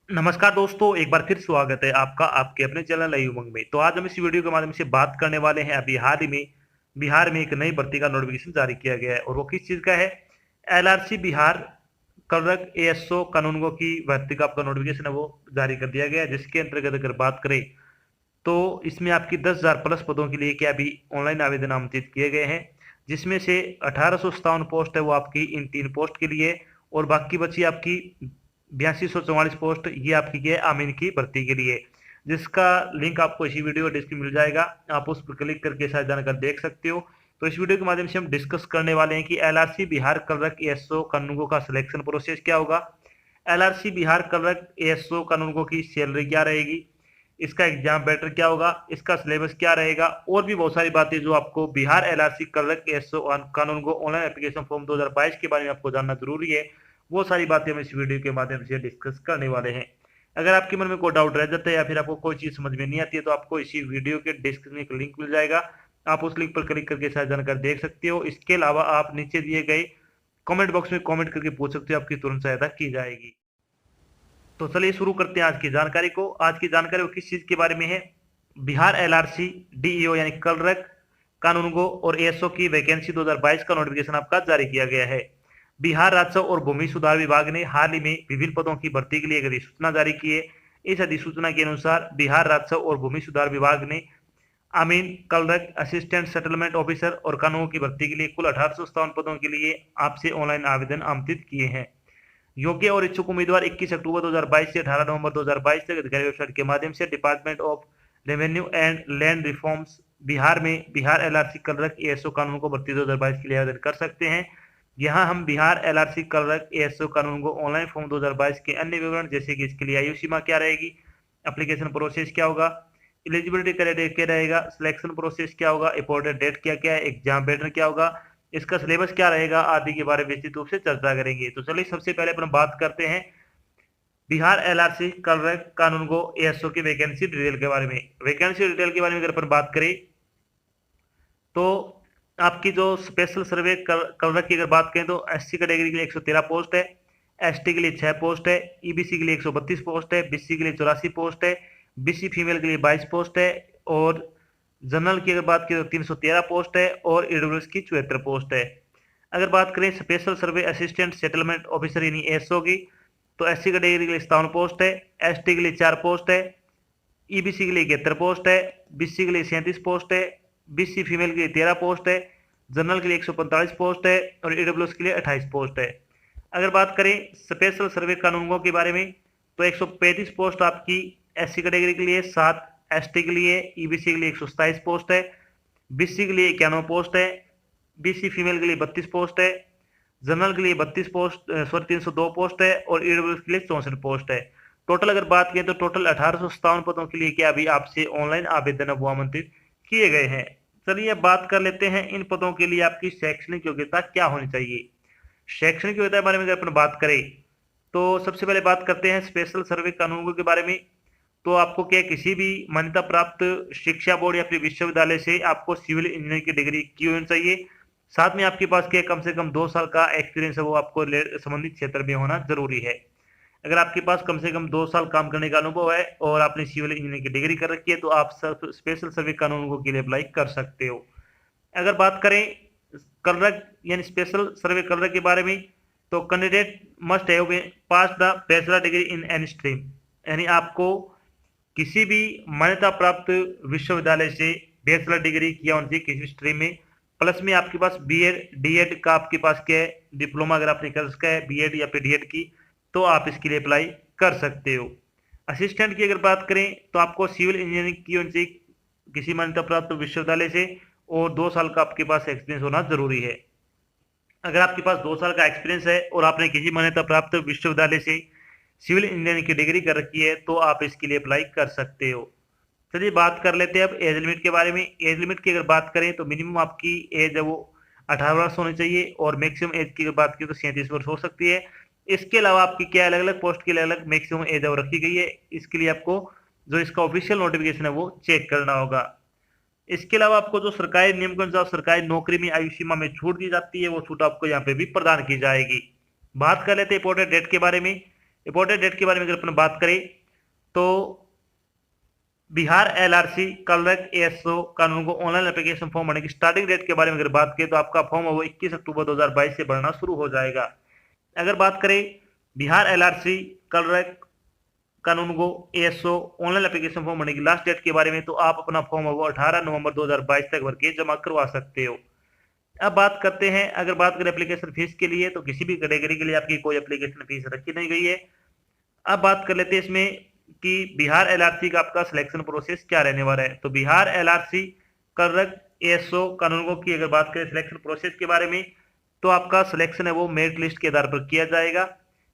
नमस्कार दोस्तों, एक बार फिर स्वागत है आपका आपके अपने चैनल नई उमंग में। तो आज हम इस वीडियो के माध्यम से बात करने वाले हैं। अभी हाल ही में बिहार में एक नई भर्ती का नोटिफिकेशन जारी किया गया है और वो किस चीज़ का है। एलआरसी बिहार क्लर्क एएसओ कानूनगो की भर्ती का आपका नोटिफिकेशन है वो जारी कर दिया गया है, जिसके अंतर्गत अगर बात करें तो इसमें आपकी 10,000 प्लस पदों के लिए क्या अभी ऑनलाइन आवेदन आमंत्रित किए गए हैं, जिसमें से 1857 पोस्ट है वो आपकी इन 3 पोस्ट के लिए और बाकी बची आपकी 8244 पोस्ट ये आपकी क्या है आमीन की भर्ती के लिए, जिसका लिंक आपको इसी वीडियो डिस्क्रिप्शन मिल जाएगा। आप उस पर क्लिक करके सारी जानकारी देख सकते हो। तो इस वीडियो के माध्यम से हम डिस्कस करने वाले हैं कि एलआरसी बिहार क्लर्क एएसओ कानूनगो का सिलेक्शन प्रोसेस क्या होगा, एलआरसी बिहार क्लर्क एएसओ कानूनगो की सैलरी क्या रहेगी, इसका एग्जाम बेटर क्या होगा, इसका सिलेबस क्या रहेगा और भी बहुत सारी बातें जो आपको बिहार एलआरसी क्लर्क एएसओ कानून को ऑनलाइन एप्लीकेशन फॉर्म 2022 के बारे में आपको जानना जरूरी है। वो सारी बातें हम इस वीडियो के माध्यम से डिस्कस करने वाले हैं। अगर आपके मन में कोई डाउट रह जाता है या फिर आपको कोई चीज समझ में नहीं आती है तो आपको इसी वीडियो के डिस्क्रिप्शन में एक लिंक मिल जाएगा। आप उस लिंक पर क्लिक करके सारी जानकारी देख सकते हो। इसके अलावा आप नीचे दिए गए कमेंट बॉक्स में कमेंट करके पूछ सकते हो, आपकी तुरंत सहायता की जाएगी। तो चलिए शुरू करते हैं आज की जानकारी को। आज की जानकारी वो किस चीज के बारे में है। बिहार एलआरसी डीईओ यानी क्लर्क कानूनगो और एएसओ की वैकेंसी 2022 का नोटिफिकेशन आपका जारी किया गया है। बिहार राजस्व और भूमि सुधार विभाग ने हाल ही में विभिन्न पदों की भर्ती के लिए एक अधिसूचना जारी की है। इस अधिसूचना के अनुसार बिहार राजस्व और भूमि सुधार विभाग ने अमीन क्लर्क असिस्टेंट सेटलमेंट ऑफिसर और कानूनों की भर्ती के लिए कुल 1857 पदों के लिए आपसे ऑनलाइन आवेदन आमंत्रित किए हैं। योग्य और इच्छुक उम्मीदवार 21 अक्टूबर 2022 से 18 नवंबर 2022 तक अधिकारी वेबसाइट के माध्यम से department of revenue and land reforms Bihar में बिहार एलआरसी क्लर्क एएसओ कानून को भर्ती 2022 के लिए आवेदन कर सकते हैं। यहाँ हम बिहार एलआरसी क्लर्क एएसओ कानून को ऑनलाइन फॉर्म 2022 के अन्य विवरण जैसे कि इसके लिए आयु सीमा क्या रहेगी, एप्लीकेशन प्रोसेस क्या होगा, एलिजिबिलिटी क्राइटेरिया क्या रहेगा, सिलेक्शन प्रोसेस क्या होगा, इंपॉर्टेंट डेट क्या क्या है, एग्जाम पैटर्न क्या होगा, इसका सिलेबस क्या रहेगा आदि के बारे में विस्तृत रूप से चर्चा करेंगे। तो चलिए सबसे पहले अपन बात करते हैं बिहार एलआरसी क्लर्क कानून को एएसओ की वैकेंसी डिटेल के बारे में। वैकेंसी डिटेल के बारे में अगर अपन बात करें तो आपकी जो स्पेशल सर्वे क्लर्क की अगर बात करें तो एससी कैटेगरी के लिए 113 पोस्ट है, एसटी के लिए 6 पोस्ट है, ईबीसी के लिए 132 पोस्ट है, बीसी के लिए 84 पोस्ट है, बीसी फीमेल के लिए 22 पोस्ट है और जनरल की अगर बात करें तो 313 पोस्ट है और ईडब्ल्यूएस की 74 पोस्ट है। अगर बात करें स्पेशल सर्वे असिस्टेंट सेटलमेंट ऑफिसर यानी एसओ की तो एससी कैटेगरी के लिए 57 पोस्ट है, एसटी के लिए 4 पोस्ट है, ईबीसी के लिए 71 पोस्ट है, बीसी के लिए 37 पोस्ट है, बीसी फीमेल के लिए 13 पोस्ट है, जनरल के लिए 145 पोस्ट है और ईडब्ल्यूएस के लिए 28 पोस्ट है। अगर बात करें स्पेशल सर्वे कानूनगो के बारे में तो 135 पोस्ट आपकी एससी कैटेगरी के लिए, 7 एसटी के लिए, ईबीसी के लिए 127 पोस्ट है, बीसी के लिए 91 पोस्ट है, बीसी फीमेल के लिए 32 पोस्ट है, जनरल के लिए 32 पोस्ट 302 पोस्ट है और ईडब्ल्यूएस के लिए 64 पोस्ट है। टोटल अगर बात करें तो टोटल 1857 पदों के लिए क्या अभी आपसे ऑनलाइन आवेदन अब आमंत्रित किए गए हैं। चलिए अब बात कर लेते हैं इन पदों के लिए आपकी शैक्षणिक योग्यता क्या होनी चाहिए। शैक्षणिक योग्यता के बारे में अगर अपन बात करें तो सबसे पहले बात करते हैं स्पेशल सर्वे कानूनों के बारे में। तो आपको क्या किसी भी मान्यता प्राप्त शिक्षा बोर्ड या फिर विश्वविद्यालय से आपको सिविल इंजीनियरिंग की डिग्री की होनी चाहिए। साथ में आपके पास क्या कम से कम 2 साल का एक्सपीरियंस है वो आपको संबंधित क्षेत्र में होना जरूरी है। अगर आपके पास कम से कम 2 साल काम करने का अनुभव है और आपने सिविल इंजीनियरिंग की डिग्री कर रखी है तो आप स्पेशल सर्वे कानून के लिए अप्लाई कर सकते हो। अगर बात करें क्लर्क यानी स्पेशल सर्वे क्लर्क के बारे में तो candidate must have pass the bachelor degree in any stream, यानी आपको किसी भी मान्यता प्राप्त विश्वविद्यालय से बैचलर डिग्री किया होनी चाहिए किसी स्ट्रीम में। प्लस में आपके पास बीएड डीएड का आपके पास क्या है डिप्लोमा अगर आपने कर रखा है बीएड या फिर डीएड की तो आप इसके लिए अप्लाई कर सकते हो। असिस्टेंट की अगर बात करें तो आपको सिविल इंजीनियरिंग की होनी चाहिए किसी मान्यता प्राप्त विश्वविद्यालय से और 2 साल का आपके पास एक्सपीरियंस होना जरूरी है। अगर आपके पास 2 साल का एक्सपीरियंस है और आपने किसी मान्यता प्राप्त विश्वविद्यालय से सिविल इंजीनियरिंग की डिग्री कर रखी है तो आप इसके लिए अप्लाई कर सकते हो। चलिए बात कर लेते हैं अब एज लिमिट के बारे में। एज लिमिट की अगर बात करें तो मिनिमम आपकी एज है वो 18 वर्ष होनी चाहिए और मैक्सिमम एज की अगर बात करें तो 37 वर्ष हो सकती है। इसके अलावा आपकी क्या अलग अलग पोस्ट के लिए अलग मैक्सिमम एज रखी गई है, इसके लिए आपको जो इसका ऑफिशियल नोटिफिकेशन है वो चेक करना होगा। इसके अलावा आपको जो सरकारी नियम के अनुसार सरकारी नौकरी में आयु सीमा में छूट दी जाती है वो छूट आपको यहाँ पे भी प्रदान की जाएगी। बात कर लेते हैं इंपॉर्टेंट डेट के बारे में। इंपॉर्टेंट डेट के बारे में अगर अपन बात करें तो बिहार एलआरसी कलरक एएसओ कानून को ऑनलाइन एप्लीकेशन फॉर्म भरने की स्टार्टिंग डेट के बारे में अगर बात करें तो आपका फॉर्म है वो 21 अक्टूबर 2022 से भरना शुरू हो जाएगा। अगर बात करें बिहार एलआरसी कलरक कानून को एएसओ ऑनलाइन एप्लीकेशन फॉर्म भरने की लास्ट डेट के बारे में तो आप अपना फॉर्म है वो 18 नवंबर 2022 तक भर के जमा करवा सकते हो। अब बात करते हैं, अगर बात करें एप्लीकेशन फीस के लिए तो किसी भी कैटेगरी के लिए आपकी कोई एप्लीकेशन फीस रखी नहीं गई है। अब बात कर लेते हैं इसमें कि बिहार एलआरसी का आपका सिलेक्शन प्रोसेस क्या रहने वाला है। तो बिहार एलआरसी कर्रक एएसओ कानूनों की अगर बात करें सिलेक्शन प्रोसेस के बारे में तो आपका सिलेक्शन है वो मेरिट लिस्ट के आधार पर किया जाएगा,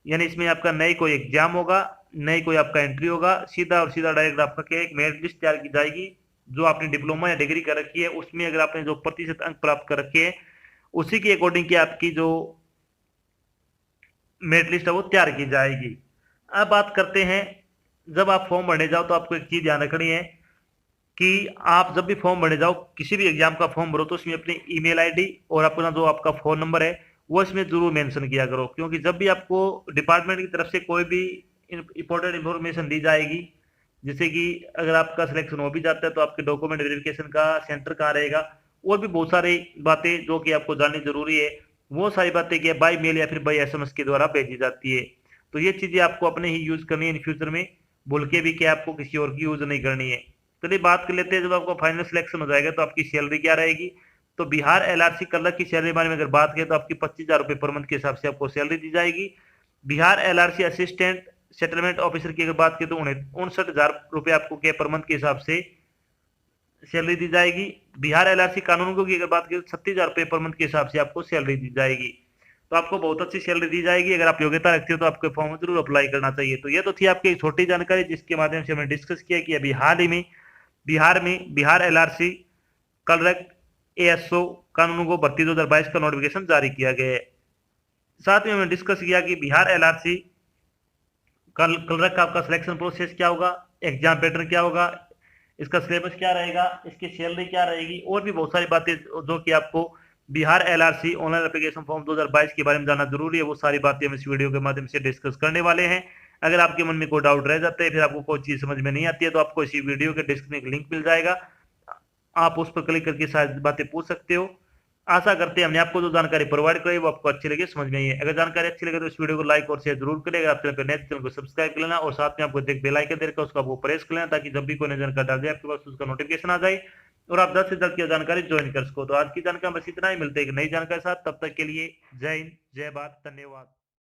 यानी इसमें आपका नई कोई एग्जाम होगा, नई कोई आपका एंट्री होगा, सीधा और सीधा डायरेक्ट आपका क्या एक मेरिट लिस्ट तैयार की जाएगी। जो आपने डिप्लोमा या डिग्री कर रखी है उसमें अगर आपने जो प्रतिशत अंक प्राप्त कर रखे हैं उसी के अकॉर्डिंग की आपकी जो मेरिट लिस्ट है वो तैयार की जाएगी। अब बात करते हैं, जब आप फॉर्म भरने जाओ तो आपको एक चीज ध्यान रखनी है कि आप जब भी फॉर्म भरने जाओ किसी भी एग्जाम का फॉर्म भरो तो उसमें अपनी ईमेल आईडी और अपना जो आपका फोन नंबर है वो इसमें जरूर मेंशन किया करो, क्योंकि जब भी आपको डिपार्टमेंट की तरफ से कोई भी इंपॉर्टेंट इंफॉर्मेशन दी जाएगी, जैसे कि अगर आपका सिलेक्शन हो भी जाता है तो आपके डॉक्यूमेंट वेरिफिकेशन का सेंटर कहाँ रहेगा और भी बहुत सारी बातें जो कि आपको जाननी जरूरी है, वो सारी बातें क्या बाई मेल या फिर बाई एसएमएस के द्वारा भेजी जाती है। तो ये चीजें आपको अपने ही यूज करनी है इन फ्यूचर में, बोल के भी क्या आपको किसी और की यूज नहीं करनी है। चलिए बात कर लेते हैं, जब आपका फाइनल सिलेक्शन हो जाएगा तो आपकी सैलरी क्या रहेगी। तो बिहार एलआरसी कलर की सैलरी बारे में अगर बात करें तो आपकी 25,000 रुपये पर मंथ के हिसाब से आपको सैलरी दी जाएगी। Bihar LRC assistant settlement officer की अगर बात करें तो 59,000 रुपये आपको क्या पर मंथ के हिसाब से सैलरी दी जाएगी। बिहार एलआरसी कानूनगो की अगर बात करें तो 36,000 रुपये पर मंथ के हिसाब से आपको सैलरी दी जाएगी। तो आपको बहुत अच्छी सैलरी दी जाएगी। अगर आप योग्यता रखते हो तो आपके फॉर्म जरूर अप्लाई करना चाहिए। तो ये तो थी आपकी छोटी जानकारी जिसके माध्यम से हमने डिस्कस किया कि अभी हाल ही में बिहार एलआरसी कलरक एएसओ कानूनों को भर्ती 2022 का नोटिफिकेशन जारी किया गया है। साथ में हमने डिस्कस किया कि बिहार एलआरसी कलरक का आपका सिलेक्शन प्रोसेस क्या होगा, एग्जाम पैटर्न क्या होगा, इसका सिलेबस क्या रहेगा, इसकी सैलरी क्या रहेगी और भी बहुत सारी बातें जो कि आपको Bihar LRC online application form 2022 के बारे में जानना जरूरी है, वो सारी बातें हम इस वीडियो के माध्यम से डिस्कस करने वाले हैं। अगर आपके मन में कोई डाउट रह जाता है, फिर आपको कोई चीज समझ में नहीं आती है, तो आपको इसी वीडियो के डिस्क्रिप्शन लिंक मिल जाएगा, आप उस पर क्लिक करके सारी बातें पूछ सकते हो। आशा करते हैं हमने आपको जो जानकारी प्रोवाइड कराई वो आपको अच्छी लगे, समझ में आई है। अगर जानकारी अच्छी लगे तो इस वीडियो को लाइक और शेयर जरूर करें। अगर आप चैनल पर नए चैनल को सब्सक्राइब कर लेना और साथ में आपको एक बेल आइकन देकर उसको आपको प्रेस कर लेना ताकि जब भी कोई नई जानकारी डाल जाए आपके पास उसका नोटिफिकेशन आ जाए और आप जल्द से जल्द की जानकारी ज्वाइन कर सको। तो आज की जानकारी बस इतना ही, मिलते हैं एक नई जानकारी के साथ, तब तक के लिए जय हिंद, जय भारत, धन्यवाद।